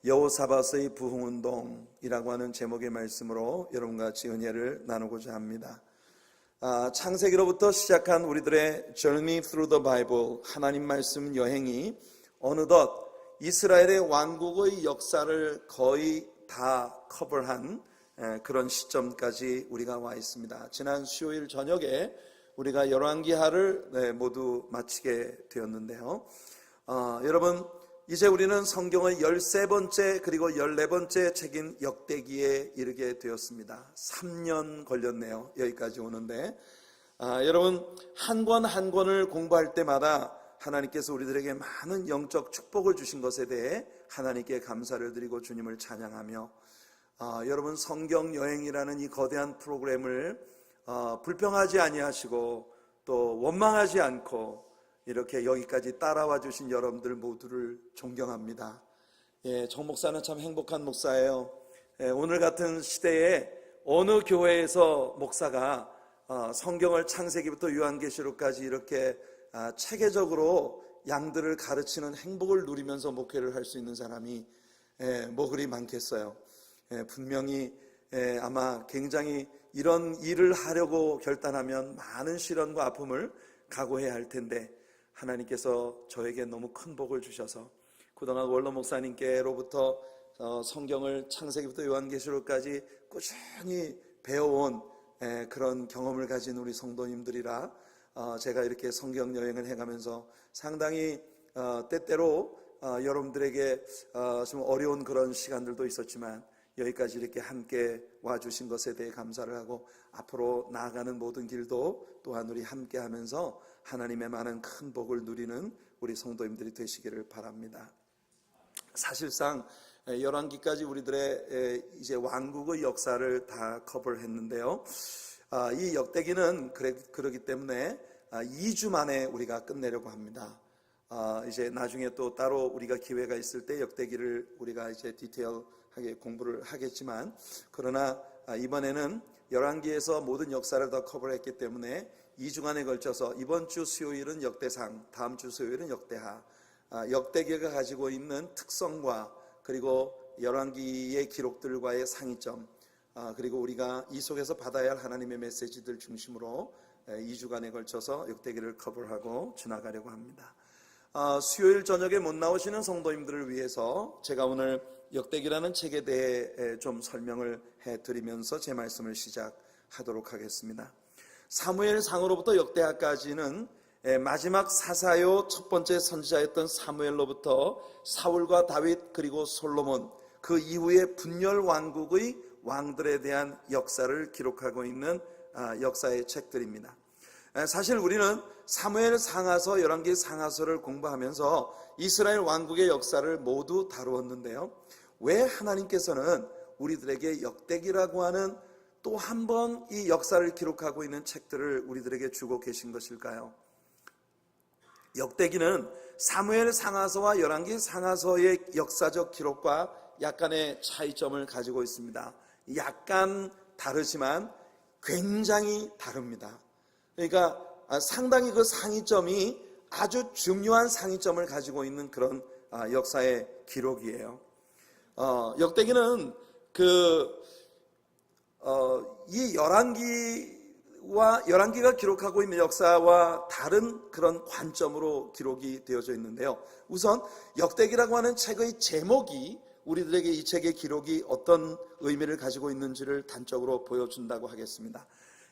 여호사밧의 부흥운동이라고 하는 제목의 말씀으로 여러분과 같이 은혜를 나누고자 합니다. 창세기로부터 시작한 우리들의 Journey Through the Bible, 하나님 말씀 여행이 어느덧 이스라엘의 왕국의 역사를 거의 다 커버한 그런 시점까지 우리가 와 있습니다. 지난 수요일 저녁에 우리가 열왕기하를 모두 마치게 되었는데요. 여러분, 이제 우리는 성경의 13번째 그리고 14번째 책인 역대기에 이르게 되었습니다. 3년 걸렸네요. 여기까지 오는데 여러분, 한 권 한 권을 공부할 때마다 하나님께서 우리들에게 많은 영적 축복을 주신 것에 대해 하나님께 감사를 드리고 주님을 찬양하며 여러분, 성경 여행이라는 이 거대한 프로그램을 불평하지 아니하시고 또 원망하지 않고 이렇게 여기까지 따라와 주신 여러분들 모두를 존경합니다. 정 목사는 참 행복한 목사예요. 오늘 같은 시대에 어느 교회에서 목사가 성경을 창세기부터 요한계시록까지 이렇게 체계적으로 양들을 가르치는 행복을 누리면서 목회를 할 수 있는 사람이 뭐 그리 많겠어요. 분명히 아마 굉장히 이런 일을 하려고 결단하면 많은 시련과 아픔을 각오해야 할 텐데 하나님께서 저에게 너무 큰 복을 주셔서 그동안 원로 목사님께로부터 성경을 창세기부터 요한계시록까지 꾸준히 배워온 그런 경험을 가진 우리 성도님들이라 제가 이렇게 성경 여행을 해가면서 상당히 때때로 여러분들에게 좀 어려운 그런 시간들도 있었지만 여기까지 이렇게 함께 와주신 것에 대해 감사를 하고 앞으로 나아가는 모든 길도 또한 우리 함께 하면서 하나님의 많은 큰 복을 누리는 우리 성도님들이 되시기를 바랍니다. 사실상 열왕기까지 우리들의 이제 왕국의 역사를 다 커버를 했는데요. 이 역대기는 그러기 때문에 2주 만에 우리가 끝내려고 합니다. 이제 나중에 또 따로 우리가 기회가 있을 때 역대기를 우리가 이제 디테일하게 공부를 하겠지만 그러나 이번에는 열왕기에서 모든 역사를 다 커버했기 때문에 2주간에 걸쳐서 이번 주 수요일은 역대상, 다음 주 수요일은 역대하, 역대기가 가지고 있는 특성과 그리고 열왕기의 기록들과의 상이점, 그리고 우리가 이 속에서 받아야 할 하나님의 메시지들 중심으로 2주간에 걸쳐서 역대기를 커버하고 지나가려고 합니다. 수요일 저녁에 못 나오시는 성도님들을 위해서 제가 오늘 역대기라는 책에 대해 좀 설명을 해드리면서 제 말씀을 시작하도록 하겠습니다. 사무엘상으로부터 역대하까지는 마지막 사사요 첫 번째 선지자였던 사무엘로부터 사울과 다윗 그리고 솔로몬 그 이후의 분열 왕국의 왕들에 대한 역사를 기록하고 있는 역사의 책들입니다. 사실 우리는 사무엘 상하서, 열왕기 상하서를 공부하면서 이스라엘 왕국의 역사를 모두 다루었는데요. 왜 하나님께서는 우리들에게 역대기라고 하는 또 한 번 이 역사를 기록하고 있는 책들을 우리들에게 주고 계신 것일까요? 역대기는 사무엘 상하서와 열왕기 상하서의 역사적 기록과 약간의 차이점을 가지고 있습니다. 약간 다르지만 굉장히 다릅니다. 그러니까 상당히 그 상이점이 아주 중요한 상이점을 가지고 있는 그런 역사의 기록이에요. 역대기는 이 열왕기가 기록하고 있는 역사와 다른 그런 관점으로 기록이 되어져 있는데요. 우선 역대기라고 하는 책의 제목이 우리들에게 이 책의 기록이 어떤 의미를 가지고 있는지를 단적으로 보여준다고 하겠습니다.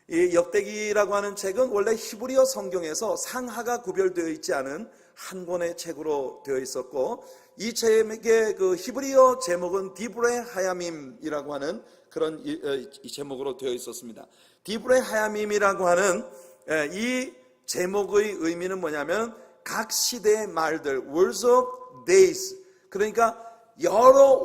이 역대기라고 하는 책은 원래 히브리어 성경에서 상하가 구별되어 있지 않은 한 권의 책으로 되어 있었고 이 책의 그 히브리어 제목은 디브레 하야밈이라고 하는 그런 이 제목으로 되어 있었습니다. 디브레 하야밈이라고 하는 이 제목의 의미는 뭐냐면 각 시대의 말들, words of days, 그러니까 여러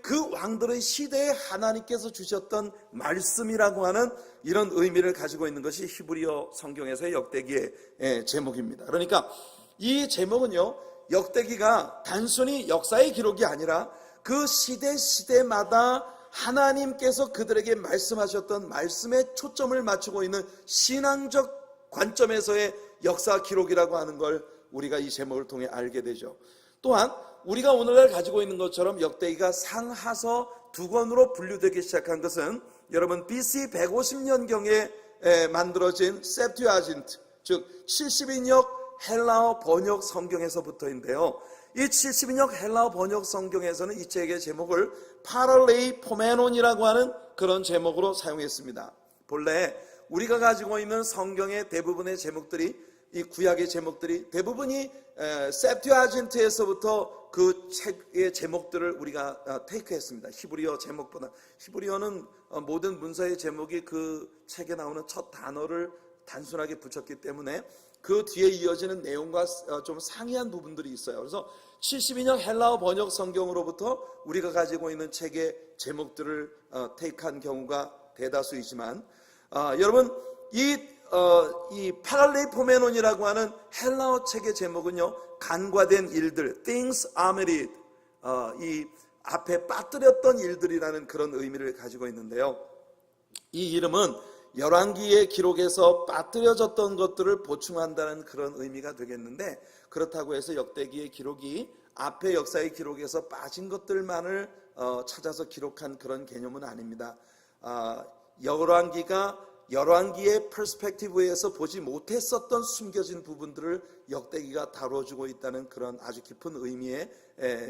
그 왕들의 시대에 하나님께서 주셨던 말씀이라고 하는 이런 의미를 가지고 있는 것이 히브리어 성경에서의 역대기의 제목입니다. 그러니까 이 제목은요, 역대기가 단순히 역사의 기록이 아니라 그 시대마다 하나님께서 그들에게 말씀하셨던 말씀에 초점을 맞추고 있는 신앙적 관점에서의 역사 기록이라고 하는 걸 우리가 이 제목을 통해 알게 되죠. 또한 우리가 오늘날 가지고 있는 것처럼 역대기가 상하서 두 권으로 분류되기 시작한 것은 여러분 BC 150년경에 만들어진 septuagint, 즉 70인역 헬라어 번역 성경에서부터인데요. 이 70인역 헬라어 번역 성경에서는 이 책의 제목을 파랄레이포메논이라고 하는 그런 제목으로 사용했습니다. 본래 우리가 가지고 있는 성경의 대부분의 제목들이, 이 구약의 제목들이 대부분이 septuagint에서부터 그 책의 제목들을 우리가 테이크했습니다. 히브리어 제목보다. 히브리어는 모든 문서의 제목이 그 책에 나오는 첫 단어를 단순하게 붙였기 때문에 그 뒤에 이어지는 내용과 좀 상이한 부분들이 있어요. 그래서 72년 헬라어 번역 성경으로부터 우리가 가지고 있는 책의 제목들을 테이크한 경우가 대다수이지만, 여러분 이 파랄레이포메논이라고 하는 헬라어 책의 제목은요, 간과된 일들, things omitted, 이 앞에 빠뜨렸던 일들이라는 그런 의미를 가지고 있는데요. 이 이름은 열왕기의 기록에서 빠뜨려졌던 것들을 보충한다는 그런 의미가 되겠는데, 그렇다고 해서 역대기의 기록이 앞의 역사의 기록에서 빠진 것들만을 찾아서 기록한 그런 개념은 아닙니다. 열왕기의 퍼스펙티브에서 보지 못했었던 숨겨진 부분들을 역대기가 다뤄주고 있다는 그런 아주 깊은 의미의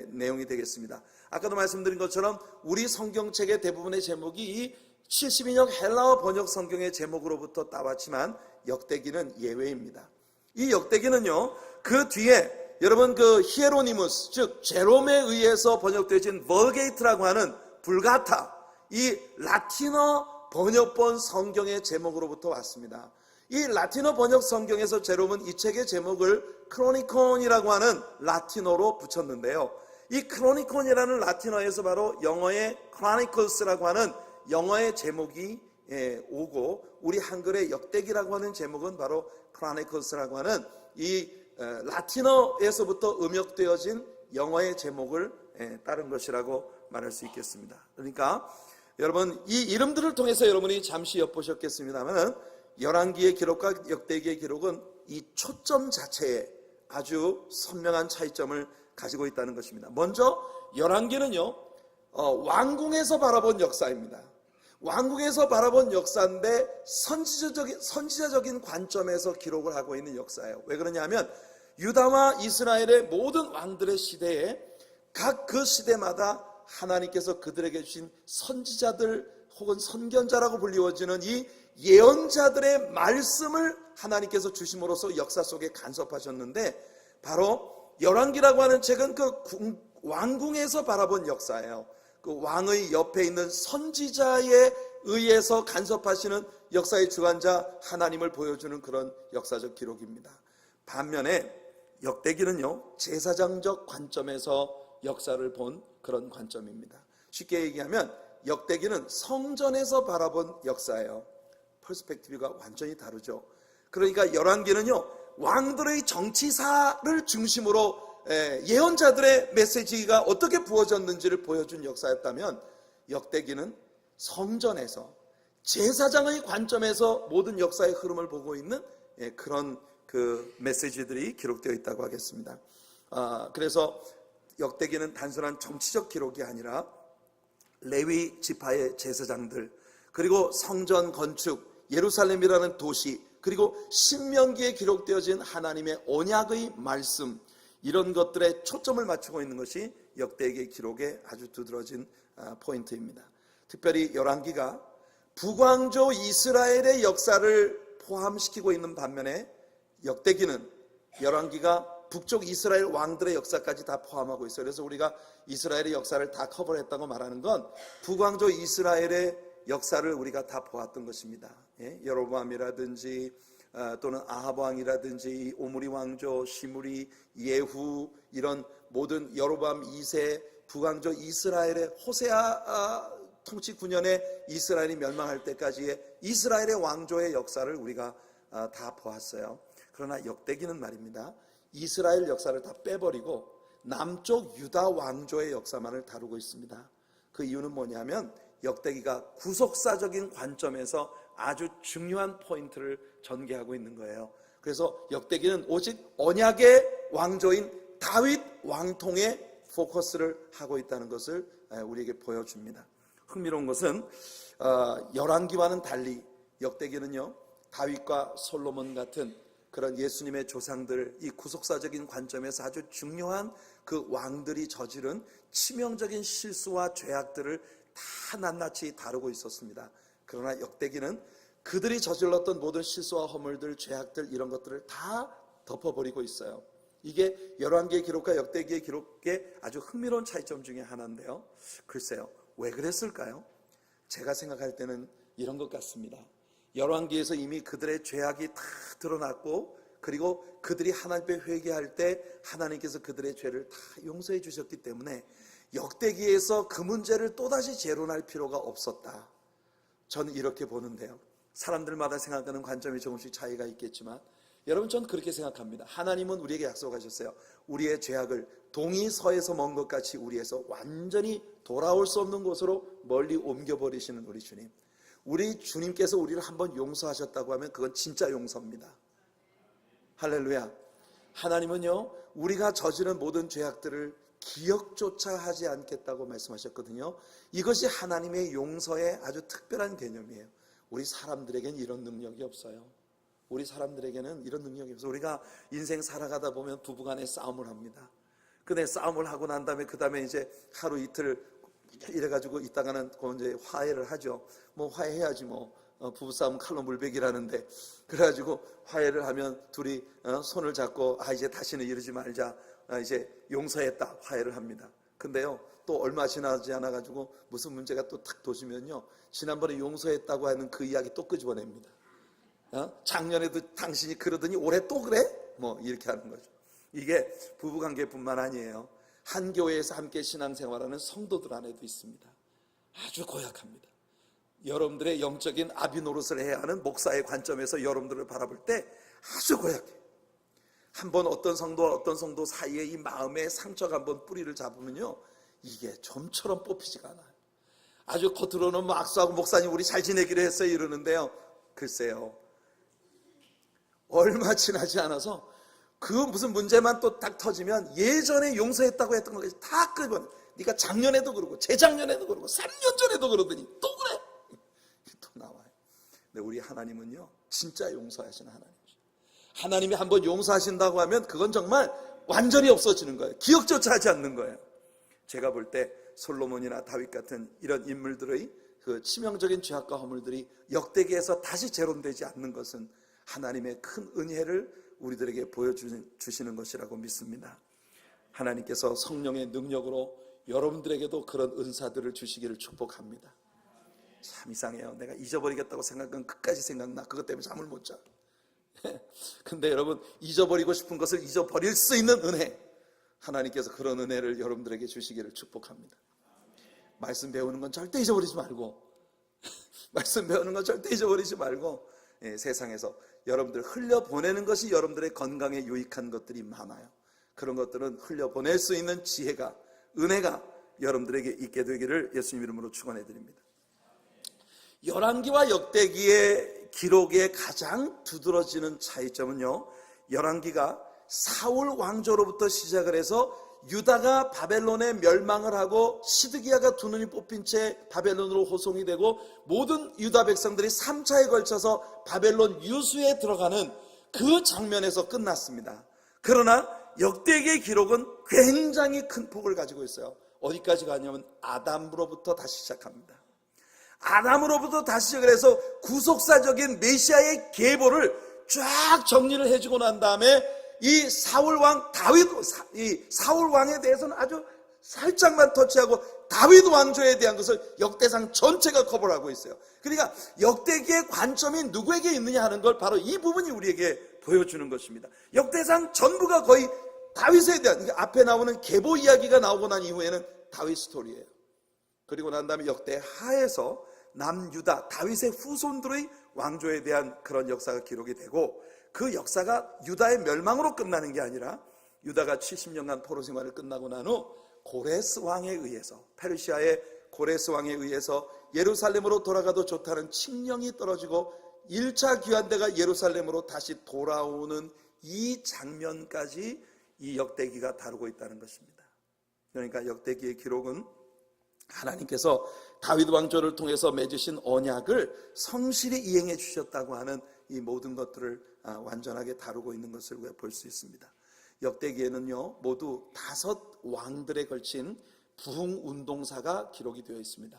내용이 되겠습니다. 아까도 말씀드린 것처럼 우리 성경책의 대부분의 제목이 이 72년 헬라어 번역 성경의 제목으로부터 따왔지만 역대기는 예외입니다. 이 역대기는요, 그 뒤에 여러분 그 히에로니무스, 즉 제롬에 의해서 번역되어진 벌게이트라고 하는 불가타, 이 라틴어 번역본 성경의 제목으로부터 왔습니다. 이 라틴어 번역 성경에서 제롬은 이 책의 제목을 크로니콘이라고 하는 라틴어로 붙였는데요. 이 크로니콘이라는 라틴어에서 바로 영어의 chronicles라고 하는 영어의 제목이 오고, 우리 한글의 역대기라고 하는 제목은 바로 chronicles라고 하는 이 라틴어에서부터 음역되어진 영어의 제목을 따른 것이라고 말할 수 있겠습니다. 그러니까 여러분 이 이름들을 통해서 여러분이 잠시 엿보셨겠습니다만, 열왕기의 기록과 역대기의 기록은 이 초점 자체에 아주 선명한 차이점을 가지고 있다는 것입니다. 먼저 열왕기는요, 왕궁에서 바라본 역사입니다. 왕궁에서 바라본 역사인데 선지자적인 관점에서 기록을 하고 있는 역사예요. 왜 그러냐면 유다와 이스라엘의 모든 왕들의 시대에 각 그 시대마다 하나님께서 그들에게 주신 선지자들 혹은 선견자라고 불리워지는 이 예언자들의 말씀을 하나님께서 주심으로써 역사 속에 간섭하셨는데, 바로 열왕기라고 하는 책은 그 왕궁에서 바라본 역사예요. 그 왕의 옆에 있는 선지자에 의해서 간섭하시는 역사의 주관자 하나님을 보여주는 그런 역사적 기록입니다. 반면에 역대기는요, 제사장적 관점에서 역사를 본 그런 관점입니다. 쉽게 얘기하면 역대기는 성전에서 바라본 역사예요. 퍼스펙티브가 완전히 다르죠. 그러니까 열왕기는요, 왕들의 정치사를 중심으로 예언자들의 메시지가 어떻게 부어졌는지를 보여준 역사였다면, 역대기는 성전에서 제사장의 관점에서 모든 역사의 흐름을 보고 있는 그런 그 메시지들이 기록되어 있다고 하겠습니다. 그래서 역대기는 단순한 정치적 기록이 아니라 레위 지파의 제사장들, 그리고 성전 건축, 예루살렘이라는 도시, 그리고 신명기에 기록되어진 하나님의 언약의 말씀, 이런 것들에 초점을 맞추고 있는 것이 역대기의 기록의 아주 두드러진 포인트입니다. 특별히 열왕기가 북왕조 이스라엘의 역사를 포함시키고 있는 반면에 역대기는 열왕기가 북쪽 이스라엘 왕들의 역사까지 다 포함하고 있어요. 그래서 우리가 이스라엘의 역사를 다 커버했다고 말하는 건 북왕조 이스라엘의 역사를 우리가 다 보았던 것입니다. 여로보암이라든지 또는 아합 왕이라든지 오므리 왕조, 시므리, 예후, 이런 모든 여로보암 2세, 북왕조 이스라엘의 호세아 통치 9년에 이스라엘이 멸망할 때까지의 이스라엘의 왕조의 역사를 우리가 다 보았어요. 그러나 역대기는 말입니다, 이스라엘 역사를 다 빼버리고 남쪽 유다 왕조의 역사만을 다루고 있습니다. 그 이유는 뭐냐면 역대기가 구속사적인 관점에서 아주 중요한 포인트를 전개하고 있는 거예요. 그래서 역대기는 오직 언약의 왕조인 다윗 왕통의 포커스를 하고 있다는 것을 우리에게 보여줍니다. 흥미로운 것은 열왕기와는 달리 역대기는요, 다윗과 솔로몬 같은 그런 예수님의 조상들, 이 구속사적인 관점에서 아주 중요한 그 왕들이 저지른 치명적인 실수와 죄악들을 다 낱낱이 다루고 있었습니다. 그러나 역대기는 그들이 저질렀던 모든 실수와 허물들, 죄악들, 이런 것들을 다 덮어버리고 있어요. 이게 열왕기의 기록과 역대기의 기록의 아주 흥미로운 차이점 중에 하나인데요. 글쎄요, 왜 그랬을까요? 제가 생각할 때는 이런 것 같습니다. 열왕기에서 이미 그들의 죄악이 다 드러났고, 그리고 그들이 하나님 앞에 회개할 때 하나님께서 그들의 죄를 다 용서해 주셨기 때문에 역대기에서 그 문제를 또다시 재론할 필요가 없었다. 저는 이렇게 보는데요. 사람들마다 생각하는 관점이 조금씩 차이가 있겠지만, 여러분, 전 그렇게 생각합니다. 하나님은 우리에게 약속하셨어요. 우리의 죄악을 동이 서에서 먼 것 같이 우리에서 완전히 돌아올 수 없는 곳으로 멀리 옮겨버리시는 우리 주님. 우리 주님께서 우리를 한번 용서하셨다고 하면 그건 진짜 용서입니다. 할렐루야. 하나님은요, 우리가 저지른 모든 죄악들을 기억조차 하지 않겠다고 말씀하셨거든요. 이것이 하나님의 용서의 아주 특별한 개념이에요. 우리 사람들에게는 이런 능력이 없어요. 우리 사람들에게는 이런 능력이 없어요. 우리가 인생 살아가다 보면 부부간에 싸움을 합니다. 근데 싸움을 하고 난 다음에 그 다음에 이제 하루 이틀 이래가지고 있다가는 이제 화해를 하죠. 뭐 화해해야지 뭐. 부부싸움 칼로 물베기라는데, 그래가지고 화해를 하면 둘이 손을 잡고 이제 다시는 이러지 말자, 이제 용서했다, 화해를 합니다. 근데요, 또 얼마 지나지 않아가지고 무슨 문제가 또 탁 도지면요, 지난번에 용서했다고 하는 그 이야기 또 끄집어냅니다. 작년에도 당신이 그러더니 올해 또 그래? 뭐 이렇게 하는 거죠. 이게 부부관계뿐만 아니에요. 한 교회에서 함께 신앙생활하는 성도들 안에도 있습니다. 아주 고약합니다. 여러분들의 영적인 아비 노릇을 해야 하는 목사의 관점에서 여러분들을 바라볼 때 아주 고약해요. 한번 어떤 성도와 어떤 성도 사이에 이 마음의 상처가 한번 뿌리를 잡으면요, 이게 좀처럼 뽑히지가 않아요. 아주 겉으로는 뭐 악수하고 목사님 우리 잘 지내기로 했어요 이러는데요, 글쎄요, 얼마 지나지 않아서 그 무슨 문제만 또 딱 터지면 예전에 용서했다고 했던 것까지 다 끄집어내. 네가 작년에도 그러고 재작년에도 그러고 3년 전에도 그러더니 또 그래, 또 나와요. 근데 우리 하나님은요, 진짜 용서하시는 하나님이죠. 하나님이 한번 용서하신다고 하면 그건 정말 완전히 없어지는 거예요. 기억조차 하지 않는 거예요. 제가 볼 때 솔로몬이나 다윗 같은 이런 인물들의 그 치명적인 죄악과 허물들이 역대기에서 다시 재론되지 않는 것은 하나님의 큰 은혜를 우리들에게 보여주시는 것이라고 믿습니다. 하나님께서 성령의 능력으로 여러분들에게도 그런 은사들을 주시기를 축복합니다. 참 이상해요. 내가 잊어버리겠다고 생각은 끝까지 생각나. 그것 때문에 잠을 못 자. 근데 여러분, 잊어버리고 싶은 것을 잊어버릴 수 있는 은혜, 하나님께서 그런 은혜를 여러분들에게 주시기를 축복합니다. 말씀 배우는 건 절대 잊어버리지 말고, 말씀 배우는 건 절대 잊어버리지 말고, 세상에서 여러분들 흘려보내는 것이 여러분들의 건강에 유익한 것들이 많아요. 그런 것들은 흘려보낼 수 있는 지혜가, 은혜가 여러분들에게 있게 되기를 예수님 이름으로 축원해 드립니다. 열왕기와 역대기의 기록의 가장 두드러지는 차이점은요, 열왕기가 사울 왕조로부터 시작을 해서 유다가 바벨론에 멸망을 하고 시드기야가 두 눈이 뽑힌 채 바벨론으로 호송이 되고 모든 유다 백성들이 3차에 걸쳐서 바벨론 유수에 들어가는 그 장면에서 끝났습니다. 그러나 역대기의 기록은 굉장히 큰 폭을 가지고 있어요. 어디까지 가냐면 아담으로부터 다시 시작합니다. 아담으로부터 다시 시작을 해서 구속사적인 메시아의 계보를 쫙 정리를 해주고 난 다음에 이 사울왕 다윗, 이 사울왕에 대해서는 아주 살짝만 터치하고 다윗 왕조에 대한 것을 역대상 전체가 커버를 하고 있어요. 그러니까 역대기의 관점이 누구에게 있느냐 하는 걸 바로 이 부분이 우리에게 보여주는 것입니다. 역대상 전부가 거의 다윗에 대한, 앞에 나오는 계보 이야기가 나오고 난 이후에는 다윗 스토리예요. 그리고 난 다음에 역대 하에서 남유다 다윗의 후손들의 왕조에 대한 그런 역사가 기록이 되고, 그 역사가 유다의 멸망으로 끝나는 게 아니라 유다가 70년간 포로 생활을 끝나고 난 후 고레스 왕에 의해서, 페르시아의 고레스 왕에 의해서 예루살렘으로 돌아가도 좋다는 칙령이 떨어지고 1차 귀환대가 예루살렘으로 다시 돌아오는 이 장면까지 이 역대기가 다루고 있다는 것입니다. 그러니까 역대기의 기록은 하나님께서 다윗 왕조를 통해서 맺으신 언약을 성실히 이행해 주셨다고 하는 이 모든 것들을 완전하게 다루고 있는 것을 우리가 볼 수 있습니다. 역대기에는요 모두 5 왕들에 걸친 부흥운동사가 기록이 되어 있습니다.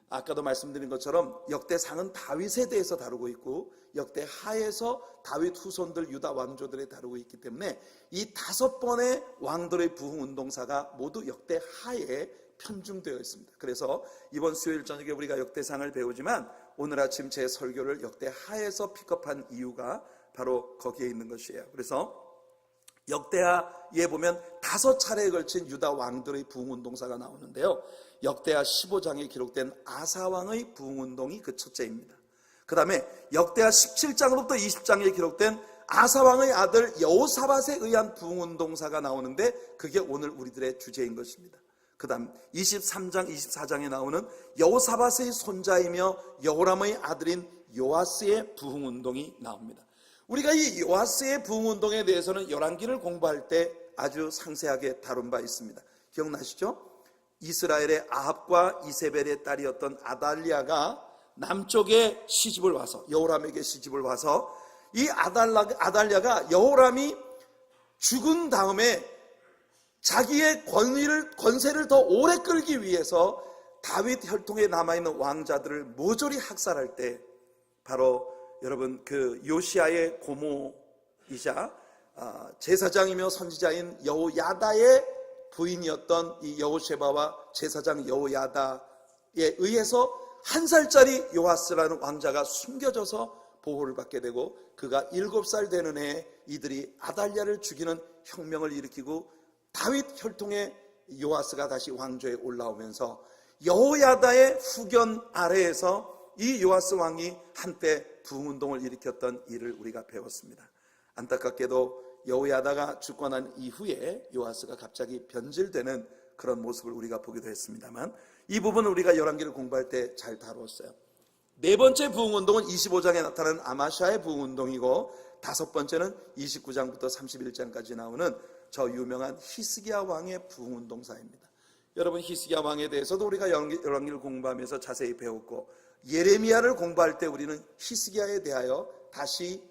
아까도 말씀드린 것처럼 역대상은 다윗에 대해서 다루고 있고 역대하에서 다윗 후손들 유다 왕조들에 다루고 있기 때문에 이 5번의 왕들의 부흥운동사가 모두 역대하에 편중되어 있습니다. 그래서 이번 수요일 저녁에 우리가 역대상을 배우지만 오늘 아침 제 설교를 역대하에서 픽업한 이유가 바로 거기에 있는 것이에요. 그래서 역대하에 보면 5차례에 걸친 유다 왕들의 부흥운동사가 나오는데요, 역대하 15장에 기록된 아사왕의 부흥운동이 그 첫째입니다. 그 다음에 역대하 17장으로부터 20장에 기록된 아사왕의 아들 여호사밧에 의한 부흥운동사가 나오는데 그게 오늘 우리들의 주제인 것입니다. 그 다음 23장 24장에 나오는 여호사밧의 손자이며 여호람의 아들인 요아스의 부흥운동이 나옵니다. 우리가 이 요아스의 부흥운동에 대해서는 열왕기를 공부할 때 아주 상세하게 다룬 바 있습니다. 기억나시죠? 이스라엘의 아합과 이세벨의 딸이었던 아달랴가 남쪽에 시집을 와서 여호람에게 시집을 와서 이 아달랴가 여호람이 죽은 다음에 자기의 권세를 더 오래 끌기 위해서 다윗 혈통에 남아있는 왕자들을 모조리 학살할 때 바로 여러분 그 요시아의 고모이자 제사장이며 선지자인 여호야다의 부인이었던 이 여호쉐바와 제사장 여호야다에 의해서 1살짜리 요아스라는 왕자가 숨겨져서 보호를 받게 되고 그가 7살 되는 해에 이들이 아달랴를 죽이는 혁명을 일으키고 다윗 혈통의 요아스가 다시 왕조에 올라오면서 여호야다의 후견 아래에서 이 요아스 왕이 한때 부흥운동을 일으켰던 일을 우리가 배웠습니다. 안타깝게도 여호야다가 죽고 난 이후에 요아스가 갑자기 변질되는 그런 모습을 우리가 보기도 했습니다만 이 부분은 우리가 열왕기를 공부할 때 잘 다루었어요. 네 번째 부흥운동은 25장에 나타나는 아마샤의 부흥운동이고 5번째는 29장부터 31장까지 나오는 저 유명한 히스기야 왕의 부흥운동사입니다. 여러분 히스기야 왕에 대해서도 우리가 열왕기를 공부하면서 자세히 배웠고 예레미야를 공부할 때 우리는 히스기야에 대하여 다시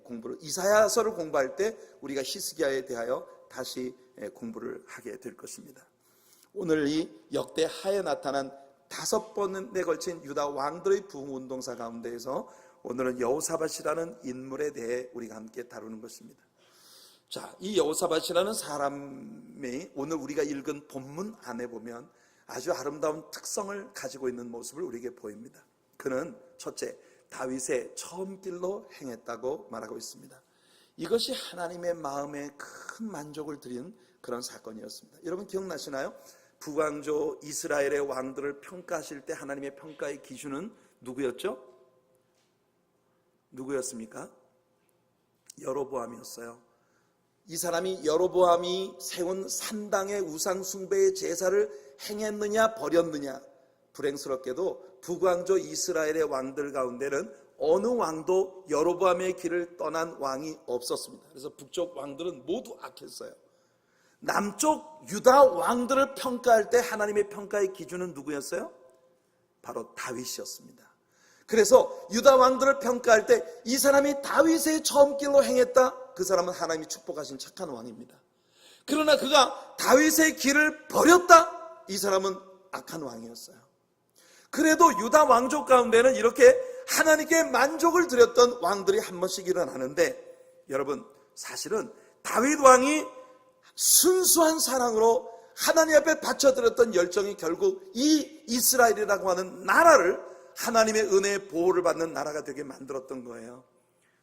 공부를, 이사야서를 공부할 때 우리가 히스기야에 대하여 다시 공부를 하게 될 것입니다. 오늘 이 역대하에 나타난 5번에 걸친 유다 왕들의 부흥운동사 가운데에서 오늘은 여호사밧이라는 인물에 대해 우리가 함께 다루는 것입니다. 자, 이 여호사밧이라는 사람이 오늘 우리가 읽은 본문 안에 보면 아주 아름다운 특성을 가지고 있는 모습을 우리에게 보입니다. 그는 첫째, 다윗의 처음 길로 행했다고 말하고 있습니다. 이것이 하나님의 마음에 큰 만족을 드린 그런 사건이었습니다. 여러분 기억나시나요? 북왕조 이스라엘의 왕들을 평가하실 때 하나님의 평가의 기준은 누구였죠? 누구였습니까? 여로보암이었어요. 이 사람이 여로보암이 세운 산당의 우상 숭배의 제사를 행했느냐 버렸느냐, 불행스럽게도 북왕조 이스라엘의 왕들 가운데는 어느 왕도 여로보암의 길을 떠난 왕이 없었습니다. 그래서 북쪽 왕들은 모두 악했어요. 남쪽 유다 왕들을 평가할 때 하나님의 평가의 기준은 누구였어요? 바로 다윗이었습니다. 그래서 유다 왕들을 평가할 때 이 사람이 다윗의 처음 길로 행했다, 그 사람은 하나님이 축복하신 착한 왕입니다. 그러나 그가 다윗의 길을 버렸다, 이 사람은 악한 왕이었어요. 그래도 유다 왕족 가운데는 이렇게 하나님께 만족을 드렸던 왕들이 한 번씩 일어나는데, 여러분 사실은 다윗 왕이 순수한 사랑으로 하나님 앞에 바쳐드렸던 열정이 결국 이 이스라엘이라고 하는 나라를 하나님의 은혜의 보호를 받는 나라가 되게 만들었던 거예요.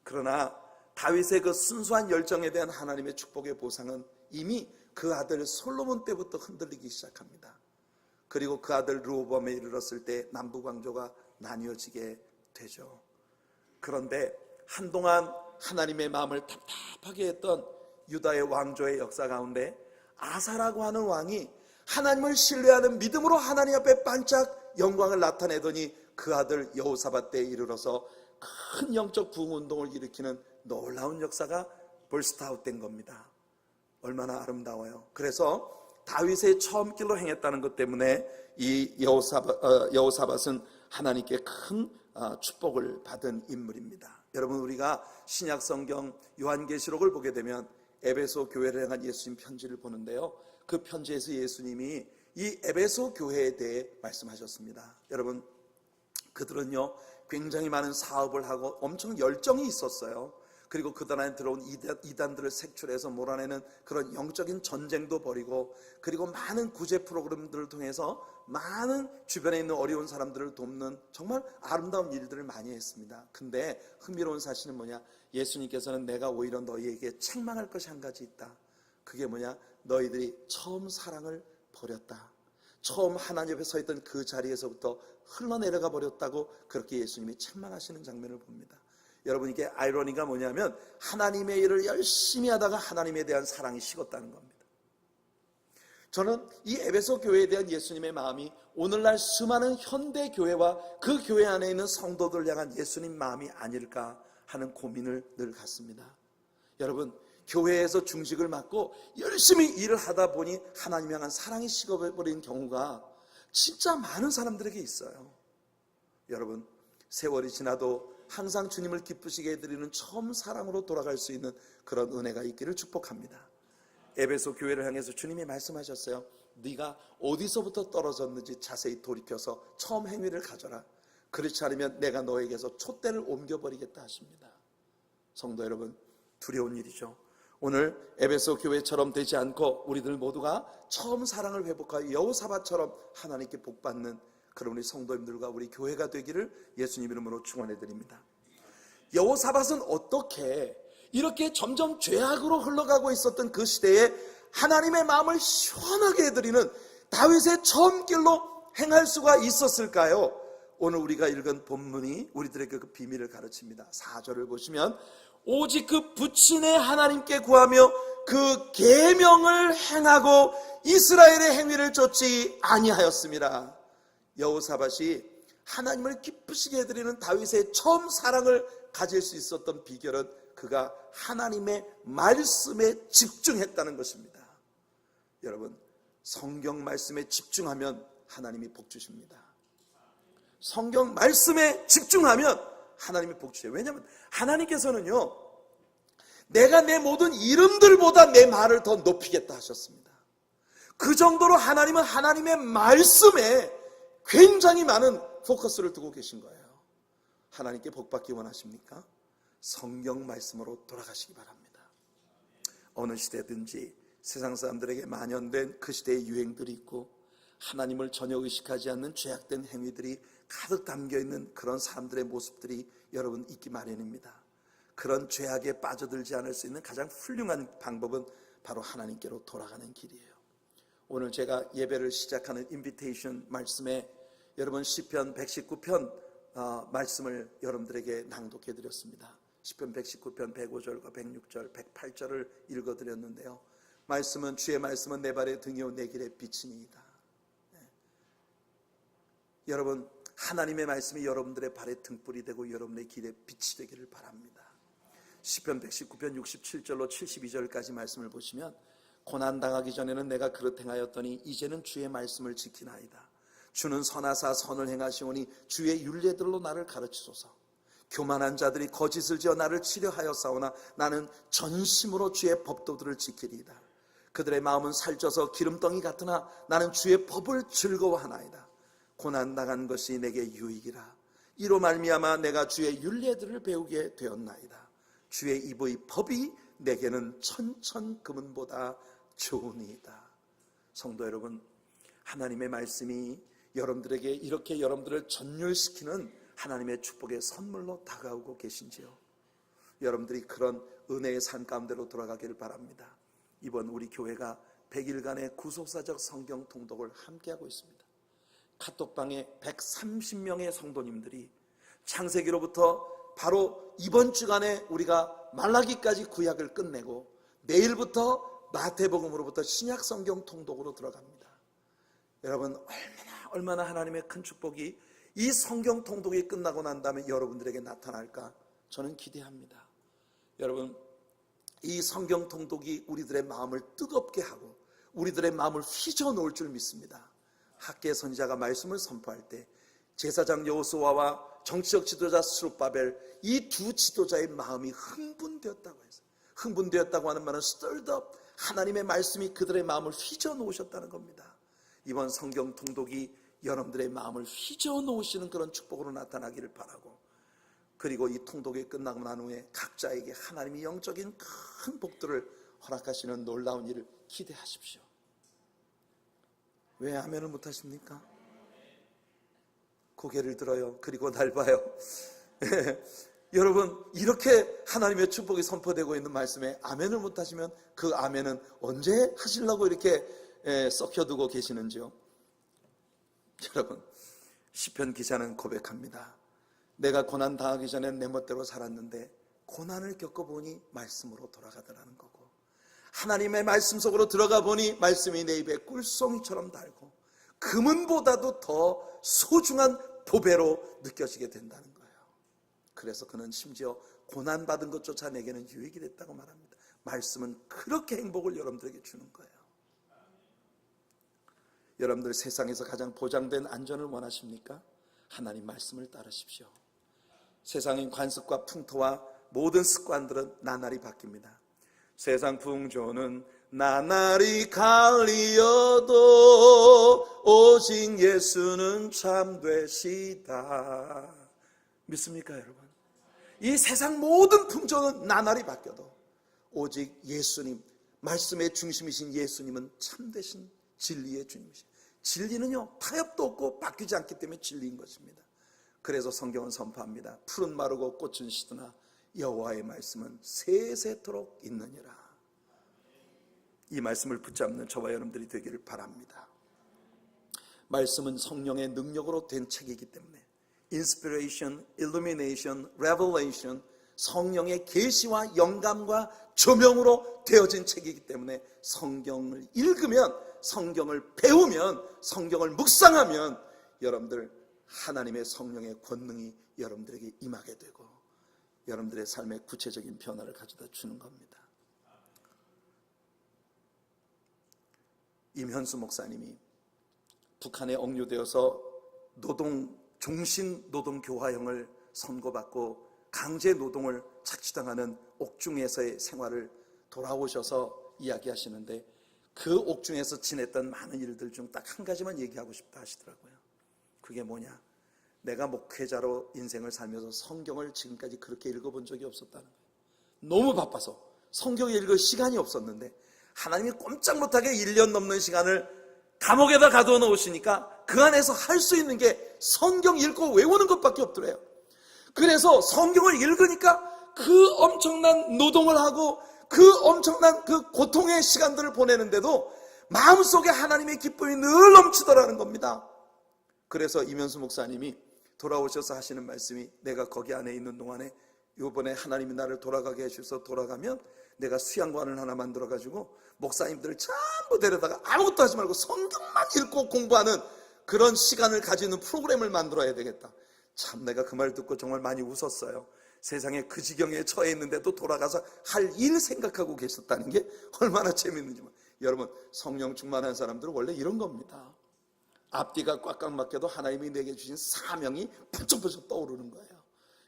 그러나 다윗의 그 순수한 열정에 대한 하나님의 축복의 보상은 이미 그 아들 솔로몬 때부터 흔들리기 시작합니다. 그리고 그 아들 르호보암에 이르렀을 때 남북왕조가 나뉘어지게 되죠. 그런데 한동안 하나님의 마음을 답답하게 했던 유다의 왕조의 역사 가운데 아사라고 하는 왕이 하나님을 신뢰하는 믿음으로 하나님 앞에 반짝 영광을 나타내더니 그 아들 여호사밧 때에 이르러서 큰 영적 부흥운동을 일으키는 놀라운 역사가 벌스트아웃된 겁니다. 얼마나 아름다워요. 그래서 다윗의 처음 길로 행했다는 것 때문에 이 여호사밧은 하나님께 큰 축복을 받은 인물입니다. 여러분, 우리가 신약 성경 요한계시록을 보게 되면 에베소 교회를 향한 예수님 편지를 보는데요, 그 편지에서 예수님이 이 에베소 교회에 대해 말씀하셨습니다. 여러분, 그들은요 굉장히 많은 사업을 하고 엄청 열정이 있었어요. 그리고 그들 안에 들어온 이단들을 색출해서 몰아내는 그런 영적인 전쟁도 벌이고, 그리고 많은 구제 프로그램들을 통해서 많은 주변에 있는 어려운 사람들을 돕는 정말 아름다운 일들을 많이 했습니다. 근데 흥미로운 사실은 뭐냐, 예수님께서는 내가 오히려 너희에게 책망할 것이 한 가지 있다. 그게 뭐냐, 너희들이 처음 사랑을 버렸다. 처음 하나님 앞에 서 있던 그 자리에서부터 흘러내려가 버렸다고 그렇게 예수님이 책망하시는 장면을 봅니다. 여러분, 이게 아이러니가 뭐냐면 하나님의 일을 열심히 하다가 하나님에 대한 사랑이 식었다는 겁니다. 저는 이 에베소 교회에 대한 예수님의 마음이 오늘날 수많은 현대 교회와 그 교회 안에 있는 성도들 향한 예수님 마음이 아닐까 하는 고민을 늘 갖습니다. 여러분, 교회에서 중직을 맡고 열심히 일을 하다 보니 하나님 향한 사랑이 식어버린 경우가 진짜 많은 사람들에게 있어요. 여러분, 세월이 지나도 항상 주님을 기쁘시게 해드리는 처음 사랑으로 돌아갈 수 있는 그런 은혜가 있기를 축복합니다. 에베소 교회를 향해서 주님이 말씀하셨어요. 네가 어디서부터 떨어졌는지 자세히 돌이켜서 처음 행위를 가져라. 그렇지 않으면 내가 너에게서 촛대를 옮겨버리겠다 하십니다. 성도 여러분, 두려운 일이죠. 오늘 에베소 교회처럼 되지 않고 우리들 모두가 처음 사랑을 회복하여 여호사밧처럼 하나님께 복받는 그런 우리 성도님들과 우리 교회가 되기를 예수님 이름으로 축원해 드립니다. 여호사밧은 어떻게 이렇게 점점 죄악으로 흘러가고 있었던 그 시대에 하나님의 마음을 시원하게 해드리는 다윗의 처음 길로 행할 수가 있었을까요? 오늘 우리가 읽은 본문이 우리들에게 그 비밀을 가르칩니다. 4절을 보시면 오직 그 부친의 하나님께 구하며 그 계명을 행하고 이스라엘의 행위를 좇지 아니하였습니다. 여호사밧이 하나님을 기쁘시게 해드리는 다윗의 처음 사랑을 가질 수 있었던 비결은 그가 하나님의 말씀에 집중했다는 것입니다. 여러분, 성경 말씀에 집중하면 하나님이 복 주십니다. 성경 말씀에 집중하면 하나님이 복 주세요. 왜냐하면 하나님께서는요, 내가 내 모든 이름들보다 내 말을 더 높이겠다 하셨습니다. 그 정도로 하나님은 하나님의 말씀에 굉장히 많은 포커스를 두고 계신 거예요. 하나님께 복받기 원하십니까? 성경 말씀으로 돌아가시기 바랍니다. 어느 시대든지 세상 사람들에게 만연된 그 시대의 유행들이 있고 하나님을 전혀 의식하지 않는 죄악된 행위들이 가득 담겨있는 그런 사람들의 모습들이 여러분 있기 마련입니다. 그런 죄악에 빠져들지 않을 수 있는 가장 훌륭한 방법은 바로 하나님께로 돌아가는 길이에요. 오늘 제가 예배를 시작하는 인비테이션 말씀에 여러분 시편 119편 말씀을 여러분들에게 낭독해 드렸습니다. 시편 119편 105절과 106절 108절을 읽어드렸는데요, 말씀은 주의 말씀은 내 발의 등이요 내 길의 빛이니이다. 여러분, 하나님의 말씀이 여러분들의 발의 등불이 되고 여러분의 길의 빛이 되기를 바랍니다. 시편 119편 67절로 72절까지 말씀을 보시면 고난당하기 전에는 내가 그릇 행하였더니 이제는 주의 말씀을 지키나이다. 주는 선하사 선을 행하시오니 주의 율례들로 나를 가르치소서. 교만한 자들이 거짓을 지어 나를 치려하였사오나 나는 전심으로 주의 법도들을 지키리이다. 그들의 마음은 살쪄서 기름덩이 같으나 나는 주의 법을 즐거워하나이다. 고난당한 것이 내게 유익이라. 이로 말미암아 내가 주의 율례들을 배우게 되었나이다. 주의 입의 법이 내게는 천천 금은보다 좋으니이다. 성도 여러분, 하나님의 말씀이 여러분들에게 이렇게 여러분들을 전율시키는 하나님의 축복의 선물로 다가오고 계신지요? 여러분들이 그런 은혜의 삶 가운데로 돌아가기를 바랍니다. 이번 우리 교회가 100일간의 구속사적 성경 통독을 함께하고 있습니다. 카톡방에 130명의 성도님들이 창세기로부터 바로 이번 주간에 우리가 말라기까지 구약을 끝내고 내일부터 마태복음으로부터 신약 성경 통독으로 들어갑니다. 여러분, 얼마나 하나님의 큰 축복이 이 성경 통독이 끝나고 난 다음에 여러분들에게 나타날까 저는 기대합니다. 여러분, 이 성경 통독이 우리들의 마음을 뜨겁게 하고 우리들의 마음을 휘저어 놓을 줄 믿습니다. 학계 선지자가 말씀을 선포할 때 제사장 여호수아와 정치적 지도자 스룹바벨, 이 두 지도자의 마음이 흥분되었다고 해서, 흥분되었다고 하는 말은 stirred up, 하나님의 말씀이 그들의 마음을 휘저어 놓으셨다는 겁니다. 이번 성경 통독이 여러분들의 마음을 휘저어 놓으시는 그런 축복으로 나타나기를 바라고, 그리고 이 통독이 끝나고 난 후에 각자에게 하나님이 영적인 큰 복들을 허락하시는 놀라운 일을 기대하십시오. 왜 아멘을 못하십니까? 고개를 들어요. 그리고 날 봐요. 여러분, 이렇게 하나님의 축복이 선포되고 있는 말씀에 아멘을 못하시면 그 아멘은 언제 하시려고 이렇게 썩혀두고 계시는지요? 여러분, 시편 기자는 고백합니다. 내가 고난 당하기 전에 내 멋대로 살았는데 고난을 겪어보니 말씀으로 돌아가더라는 거고, 하나님의 말씀 속으로 들어가 보니 말씀이 내 입에 꿀송이처럼 달고 금은보다도 더 소중한 보배로 느껴지게 된다는 거예요. 그래서 그는 심지어 고난받은 것조차 내게는 유익이 됐다고 말합니다. 말씀은 그렇게 행복을 여러분들에게 주는 거예요. 여러분들 세상에서 가장 보장된 안전을 원하십니까? 하나님 말씀을 따르십시오. 세상의 관습과 풍토와 모든 습관들은 나날이 바뀝니다. 세상 풍조는 나날이 갈리어도 오직 예수는 참되시다. 믿습니까, 여러분? 이 세상 모든 풍조는 나날이 바뀌어도 오직 예수님, 말씀의 중심이신 예수님은 참되신 진리의 주님이시죠. 진리는요, 타협도 없고 바뀌지 않기 때문에 진리인 것입니다. 그래서 성경은 선포합니다. 푸른 마르고 꽃은 시드나 여호와의 말씀은 세세토록 있느니라. 이 말씀을 붙잡는 저와 여러분들이 되기를 바랍니다. 말씀은 성령의 능력으로 된 책이기 때문에 inspiration, illumination, revelation, 성령의 계시와 영감과 조명으로 되어진 책이기 때문에 성경을 읽으면, 성경을 배우면, 성경을 묵상하면 여러분들 하나님의 성령의 권능이 여러분들에게 임하게 되고 여러분들의 삶에 구체적인 변화를 가져다 주는 겁니다. 임현수 목사님이 북한에 억류되어서 종신 노동 교화형을 선고받고 강제 노동을 착취당하는 옥중에서의 생활을 돌아오셔서 이야기하시는데, 그 옥중에서 지냈던 많은 일들 중 딱 한 가지만 얘기하고 싶다 하시더라고요. 그게 뭐냐? 내가 목회자로 인생을 살면서 성경을 지금까지 그렇게 읽어본 적이 없었다는 거예요. 너무 바빠서 성경을 읽을 시간이 없었는데 하나님이 꼼짝 못하게 1년 넘는 시간을 감옥에다 가두어 놓으시니까 그 안에서 할 수 있는 게 성경 읽고 외우는 것밖에 없더래요. 그래서 성경을 읽으니까 그 엄청난 노동을 하고 그 엄청난 그 고통의 시간들을 보내는데도 마음속에 하나님의 기쁨이 늘 넘치더라는 겁니다. 그래서 임현수 목사님이 돌아오셔서 하시는 말씀이, 내가 거기 안에 있는 동안에 이번에 하나님이 나를 돌아가게 해주셔서 돌아가면 내가 수양관을 하나 만들어가지고 목사님들을 전부 데려다가 아무것도 하지 말고 성경만 읽고 공부하는 그런 시간을 가지는 프로그램을 만들어야 되겠다. 참 내가 그 말 듣고 정말 많이 웃었어요. 세상에 그 지경에 처해 있는데도 돌아가서 할 일 생각하고 계셨다는 게 얼마나 재밌는지. 여러분, 성령 충만한 사람들은 원래 이런 겁니다. 앞뒤가 꽉꽉 막혀도 하나님이 내게 주신 사명이 번쩍번쩍 떠오르는 거예요.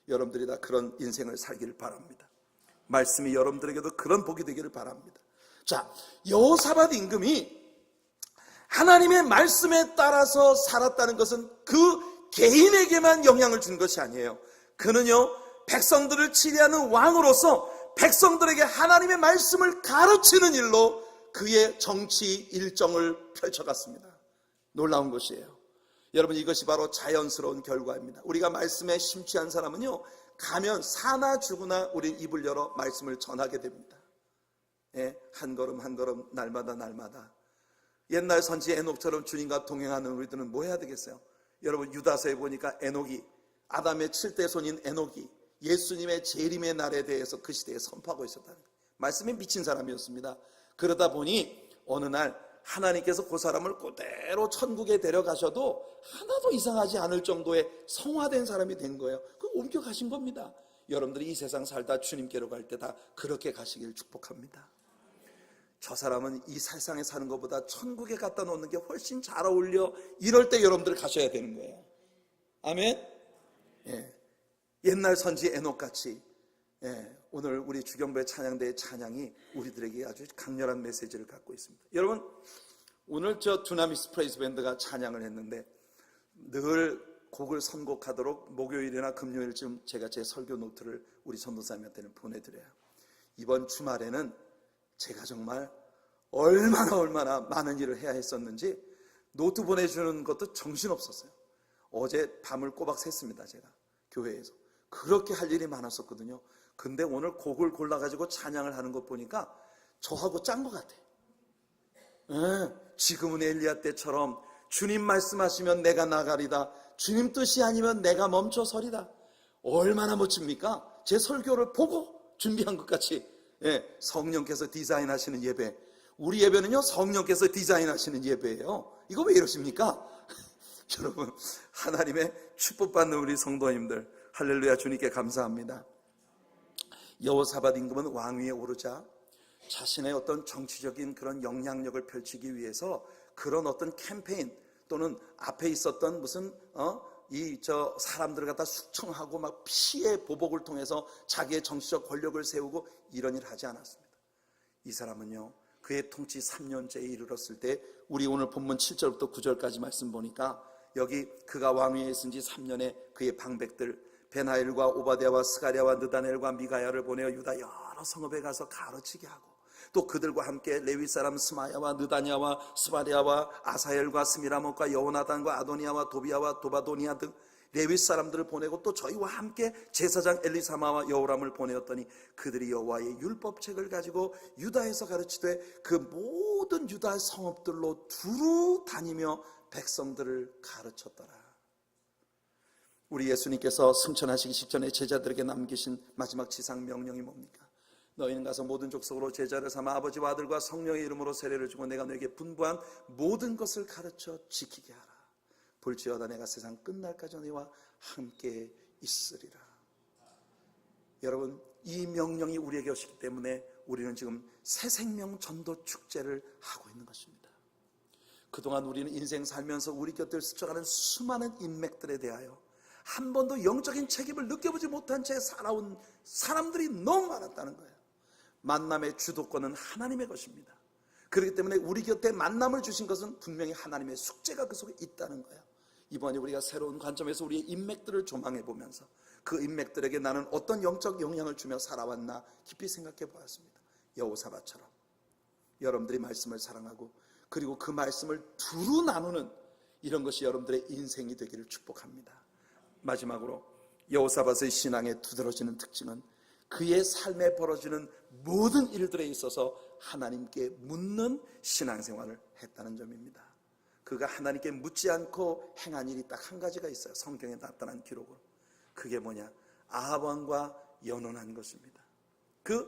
여러분들이 다 그런 인생을 살기를 바랍니다. 말씀이 여러분들에게도 그런 복이 되기를 바랍니다. 자, 여호사밧 임금이 하나님의 말씀에 따라서 살았다는 것은 그 개인에게만 영향을 준 것이 아니에요. 그는요, 백성들을 치리하는 왕으로서 백성들에게 하나님의 말씀을 가르치는 일로 그의 정치 일정을 펼쳐갔습니다. 놀라운 것이에요. 여러분, 이것이 바로 자연스러운 결과입니다. 우리가 말씀에 심취한 사람은요, 가면 사나 죽으나 우린 입을 열어 말씀을 전하게 됩니다. 예, 한 걸음 한 걸음 날마다 날마다. 옛날 선지 에녹처럼 주님과 동행하는 우리들은 뭐 해야 되겠어요? 여러분, 유다서에 보니까 에녹이, 아담의 7대 손인 에녹이 예수님의 재림의 날에 대해서 그 시대에 선포하고 있었다는 거예요. 말씀에 미친 사람이었습니다. 그러다 보니 어느 날 하나님께서 그 사람을 그대로 천국에 데려가셔도 하나도 이상하지 않을 정도의 성화된 사람이 된 거예요. 그 옮겨가신 겁니다. 여러분들이 이 세상 살다 주님께로 갈 때 다 그렇게 가시길 축복합니다. 저 사람은 이 세상에 사는 것보다 천국에 갖다 놓는 게 훨씬 잘 어울려. 이럴 때 여러분들 가셔야 되는 거예요. 아멘. 예. 옛날 선지 에녹같이, 예. 오늘 우리 주경배 찬양대의 찬양이 우리들에게 아주 강렬한 메시지를 갖고 있습니다. 여러분, 오늘 저 두나미스 프레이즈 밴드가 찬양을 했는데 늘 곡을 선곡하도록 목요일이나 금요일쯤 제가 제 설교 노트를 우리 전도사님한테는 보내드려요. 이번 주말에는 제가 정말 얼마나 많은 일을 해야 했었는지 노트 보내주는 것도 정신없었어요. 어제 밤을 꼬박 샜습니다. 제가 교회에서 그렇게 할 일이 많았었거든요. 근데 오늘 곡을 골라가지고 찬양을 하는 것 보니까 저하고 짠 것 같아. 지금은 엘리야 때처럼 주님 말씀하시면 내가 나가리다, 주님 뜻이 아니면 내가 멈춰서리다. 얼마나 멋집니까? 제 설교를 보고 준비한 것 같이. 성령께서 디자인하시는 예배. 우리 예배는요, 성령께서 디자인하시는 예배예요. 이거 왜 이러십니까? 여러분, 하나님의 축복받는 우리 성도님들, 할렐루야. 주님께 감사합니다. 여호사밧 임금은 왕위에 오르자 자신의 어떤 정치적인 그런 영향력을 펼치기 위해서 그런 어떤 캠페인 또는 앞에 있었던 무슨 사람들을 갖다 숙청하고 막 피해 보복을 통해서 자기의 정치적 권력을 세우고 이런 일을 하지 않았습니다. 이 사람은요, 그의 통치 3년째에 이르렀을 때 우리 오늘 본문 7절부터 9절까지 말씀 보니까 여기 그가 왕위에 있은 지 3년에 그의 방백들 베나엘과 오바댜와 스가랴와 느다넬과 미가야를 보내어 유다 여러 성읍에 가서 가르치게 하고 또 그들과 함께 레위 사람 스마야와 느다냐와 스바랴와 아사엘과 스미라못과 여호나단과 아도니아와 도비아와 도바도니아 등 레위 사람들을 보내고 또 저희와 함께 제사장 엘리사마와 여호람을 보내었더니 그들이 여호와의 율법책을 가지고 유다에서 가르치되 그 모든 유다 성읍들로 두루 다니며 백성들을 가르쳤더라. 우리 예수님께서 승천하시기 직전에 제자들에게 남기신 마지막 지상 명령이 뭡니까? 너희는 가서 모든 족속으로 제자를 삼아 아버지와 아들과 성령의 이름으로 세례를 주고 내가 너에게 분부한 모든 것을 가르쳐 지키게 하라. 볼지어다 내가 세상 끝날까지 너희와 함께 있으리라. 여러분, 이 명령이 우리에게 오시기 때문에 우리는 지금 새 생명 전도 축제를 하고 있는 것입니다. 그동안 우리는 인생 살면서 우리 곁을 스쳐가는 수많은 인맥들에 대하여 한 번도 영적인 책임을 느껴보지 못한 채 살아온 사람들이 너무 많았다는 거예요. 만남의 주도권은 하나님의 것입니다. 그렇기 때문에 우리 곁에 만남을 주신 것은 분명히 하나님의 숙제가 그 속에 있다는 거예요. 이번에 우리가 새로운 관점에서 우리의 인맥들을 조망해 보면서 그 인맥들에게 나는 어떤 영적 영향을 주며 살아왔나 깊이 생각해 보았습니다. 여호사밧처럼 여러분들이 말씀을 사랑하고 그리고 그 말씀을 두루 나누는 이런 것이 여러분들의 인생이 되기를 축복합니다. 마지막으로 여호사밧의 신앙에 두드러지는 특징은 그의 삶에 벌어지는 모든 일들에 있어서 하나님께 묻는 신앙생활을 했다는 점입니다. 그가 하나님께 묻지 않고 행한 일이 딱 한 가지가 있어요. 성경에 나타난 기록으로. 그게 뭐냐? 아합 왕과 연혼한 것입니다. 그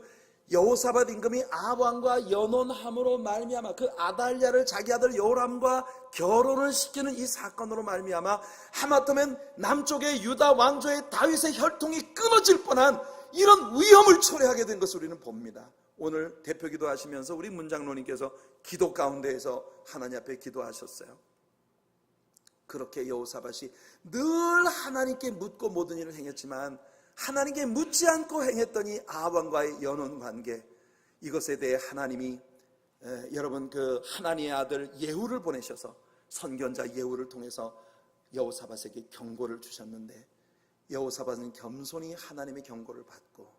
여호사밧 임금이 아합 왕과 연혼함으로 말미암아 그 아달랴를 자기 아들 여호람과 결혼을 시키는 이 사건으로 말미암아 하마터면 남쪽의 유다 왕조의 다윗의 혈통이 끊어질 뻔한 이런 위험을 초래하게 된 것을 우리는 봅니다. 오늘 대표기도 하시면서 우리 문장로님께서 기도 가운데에서 하나님 앞에 기도하셨어요. 그렇게 여호사밧이 늘 하나님께 묻고 모든 일을 행했지만 하나님께 묻지 않고 행했더니 아합 왕과의 연혼 관계, 이것에 대해 하나님이 여러분 그 하나님의 아들 예후를 보내셔서 선견자 예후를 통해서 여호사밧에게 경고를 주셨는데 여호사밧은 겸손히 하나님의 경고를 받고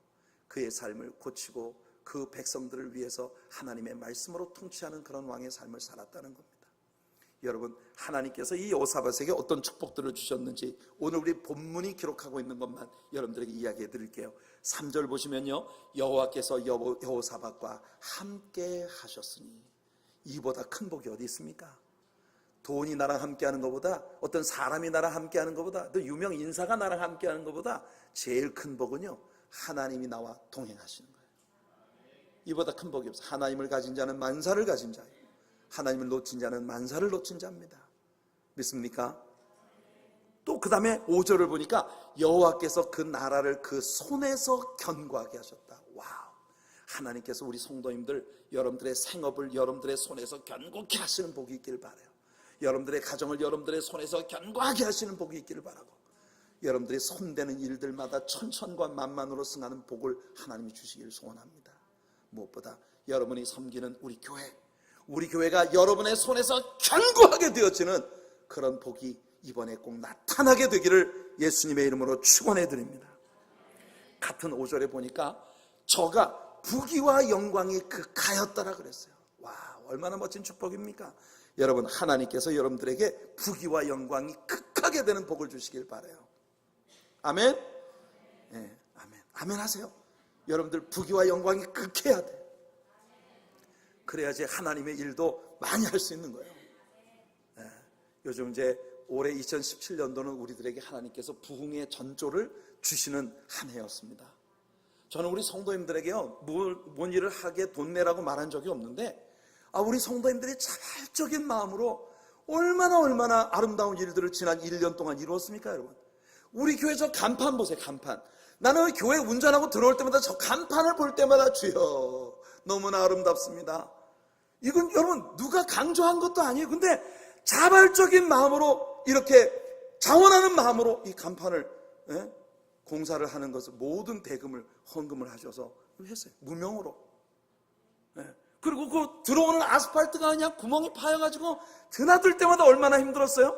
그의 삶을 고치고 그 백성들을 위해서 하나님의 말씀으로 통치하는 그런 왕의 삶을 살았다는 겁니다. 여러분, 하나님께서 이 여호사밧에게 어떤 축복들을 주셨는지 오늘 우리 본문이 기록하고 있는 것만 여러분들에게 이야기해 드릴게요. 3절 보시면요, 여호와께서 여호사밧과 함께 하셨으니. 이보다 큰 복이 어디 있습니까? 돈이 나랑 함께하는 것보다, 어떤 사람이 나랑 함께하는 것보다, 또 유명 인사가 나랑 함께하는 것보다 제일 큰 복은요, 하나님이 나와 동행하시는 거예요. 이보다 큰 복이 없어요. 하나님을 가진 자는 만사를 가진 자예요. 하나님을 놓친 자는 만사를 놓친 자입니다. 믿습니까? 또 그 다음에 5절을 보니까 여호와께서 그 나라를 그 손에서 견고하게 하셨다. 와우! 하나님께서 우리 성도님들 여러분들의 생업을 여러분들의 손에서 견고히 하시는 복이 있기를 바라요. 여러분들의 가정을 여러분들의 손에서 견고하게 하시는 복이 있기를 바라고, 여러분들이 손대는 일들마다 천천과 만만으로 승하는 복을 하나님이 주시기를 소원합니다. 무엇보다 여러분이 섬기는 우리 교회가 여러분의 손에서 견고하게 되어지는 그런 복이 이번에 꼭 나타나게 되기를 예수님의 이름으로 축원해 드립니다. 같은 5절에 보니까 저가 부귀와 영광이 극하였더라 그랬어요. 와, 얼마나 멋진 축복입니까? 여러분, 하나님께서 여러분들에게 부귀와 영광이 극하게 되는 복을 주시길 바라요. 아멘? 네, 아멘. 아멘 하세요. 여러분들 부귀와 영광이 극해야 돼. 그래야지 하나님의 일도 많이 할 수 있는 거예요. 네, 요즘 이제 올해 2017년도는 우리들에게 하나님께서 부흥의 전조를 주시는 한 해였습니다. 저는 우리 성도님들에게요, 뭔 일을 하게 돈 내라고 말한 적이 없는데, 우리 성도님들이 자발적인 마음으로 얼마나 아름다운 일들을 지난 1년 동안 이루었습니까, 여러분? 우리 교회 저 간판 보세요, 간판. 나는 교회 운전하고 들어올 때마다 저 간판을 볼 때마다 주여, 너무나 아름답습니다. 이건 여러분 누가 강조한 것도 아니에요. 근데 자발적인 마음으로, 이렇게 자원하는 마음으로 이 간판을 공사를 하는 것을, 모든 대금을 헌금을 하셔서 했어요. 무명으로. 그리고 그 들어오는 아스팔트가 그냥 구멍이 파여가지고 드나들 때마다 얼마나 힘들었어요.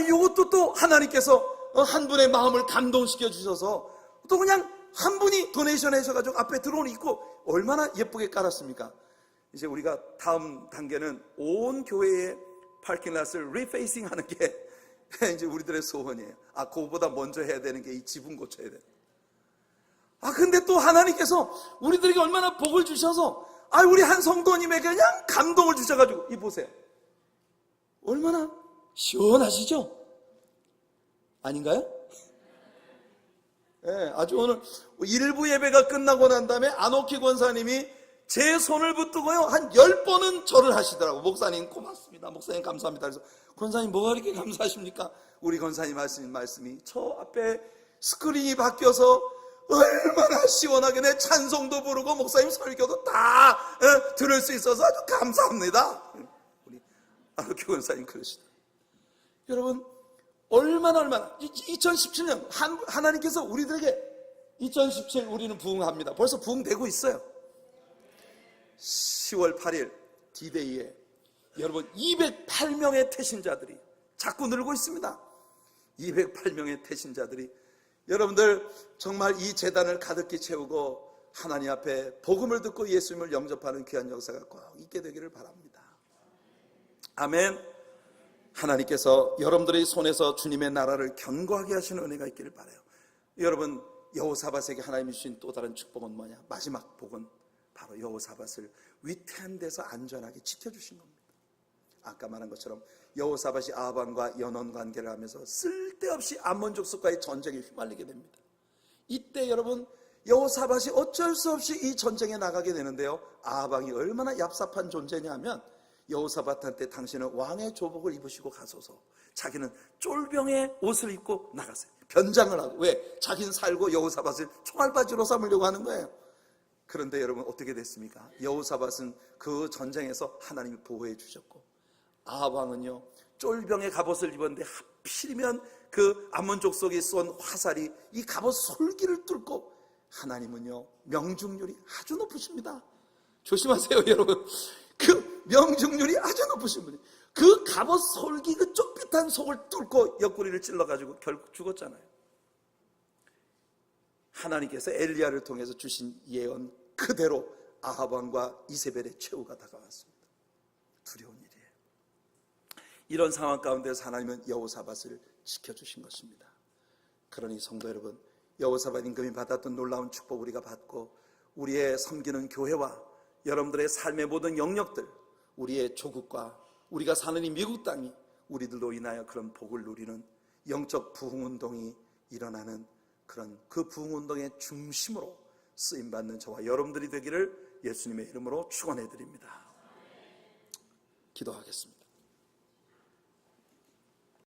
이것도 또 하나님께서 한 분의 마음을 감동시켜 주셔서 또 그냥 한 분이 도네이션 하셔가지고 앞에 들어오는 있고 얼마나 예쁘게 깔았습니까? 이제 우리가 다음 단계는 온 교회의 파킹랏을 리페이싱 하는 게 이제 우리들의 소원이에요. 그거보다 먼저 해야 되는 게 이 지붕 고쳐야 돼. 근데 또 하나님께서 우리들에게 얼마나 복을 주셔서 우리 한 성도님에게 그냥 감동을 주셔가지고, 이 보세요. 얼마나 시원하시죠? 아닌가요? 네, 아주 오늘 일부 예배가 끝나고 난 다음에 안옥희 권사님이 제 손을 붙들고요, 한 10번은 절을 하시더라고. 목사님 고맙습니다, 목사님 감사합니다. 그래서 권사님 뭐가 이렇게 감사하십니까? 우리 권사님 하시는 말씀이 저 앞에 스크린이 바뀌어서 얼마나 시원하게 내 찬송도 부르고 목사님 설교도 다 들을 수 있어서 아주 감사합니다. 우리 안옥희 권사님 그러시다. 여러분, 얼마나 2017년 하나님께서 우리들에게 2017 우리는 부흥합니다. 벌써 부흥되고 있어요. 10월 8일 D-Day에 여러분 208명의 태신자들이 자꾸 늘고 있습니다. 208명의 태신자들이 여러분들 정말 이 제단을 가득히 채우고 하나님 앞에 복음을 듣고 예수님을 영접하는 귀한 역사가 꼭 있게 되기를 바랍니다. 아멘. 하나님께서 여러분들의 손에서 주님의 나라를 견고하게 하시는 은혜가 있기를 바라요. 여러분, 여호사밧에게 하나님이 주신 또 다른 축복은 뭐냐? 마지막 복은 바로 여호사밧을 위태한 데서 안전하게 지켜주신 겁니다. 아까 말한 것처럼 여호사밧이 아합과 연원 관계를 하면서 쓸데없이 암몬 족속과의 전쟁에 휘말리게 됩니다. 이때 여러분, 여호사밧이 어쩔 수 없이 이 전쟁에 나가게 되는데요, 아합 왕이 얼마나 얍삽한 존재냐면 여호사밧한테 당신은 왕의 조복을 입으시고 가소서. 자기는 쫄병의 옷을 입고 나갔어요. 변장을 하고. 왜? 자기는 살고 여호사밧을 총알바지로 삼으려고 하는 거예요. 그런데 여러분 어떻게 됐습니까? 여호사밧은 그 전쟁에서 하나님이 보호해 주셨고, 아합 왕은요 쫄병의 갑옷을 입었는데 하필이면 그 암몬 족속이 쏜 화살이 이 갑옷 솔기를 뚫고, 하나님은요 명중률이 아주 높으십니다. 조심하세요 여러분. 그 명중률이 아주 높으신 분이 그 갑옷 솔기 그 쫄깃한 속을 뚫고 옆구리를 찔러가지고 결국 죽었잖아요. 하나님께서 엘리야를 통해서 주신 예언 그대로 아합 왕과 이세벨의 최후가 다가왔습니다. 두려운 일이에요. 이런 상황 가운데서 하나님은 여호사밧을 지켜주신 것입니다. 그러니 성도 여러분, 여호사밧 임금이 받았던 놀라운 축복 우리가 받고, 우리의 섬기는 교회와 여러분들의 삶의 모든 영역들, 우리의 조국과 우리가 사는 이 미국 땅이 우리들로 인하여 그런 복을 누리는 영적 부흥운동이 일어나는 그런 그 부흥운동의 중심으로 쓰임받는 저와 여러분들이 되기를 예수님의 이름으로 축원해 드립니다. 기도하겠습니다.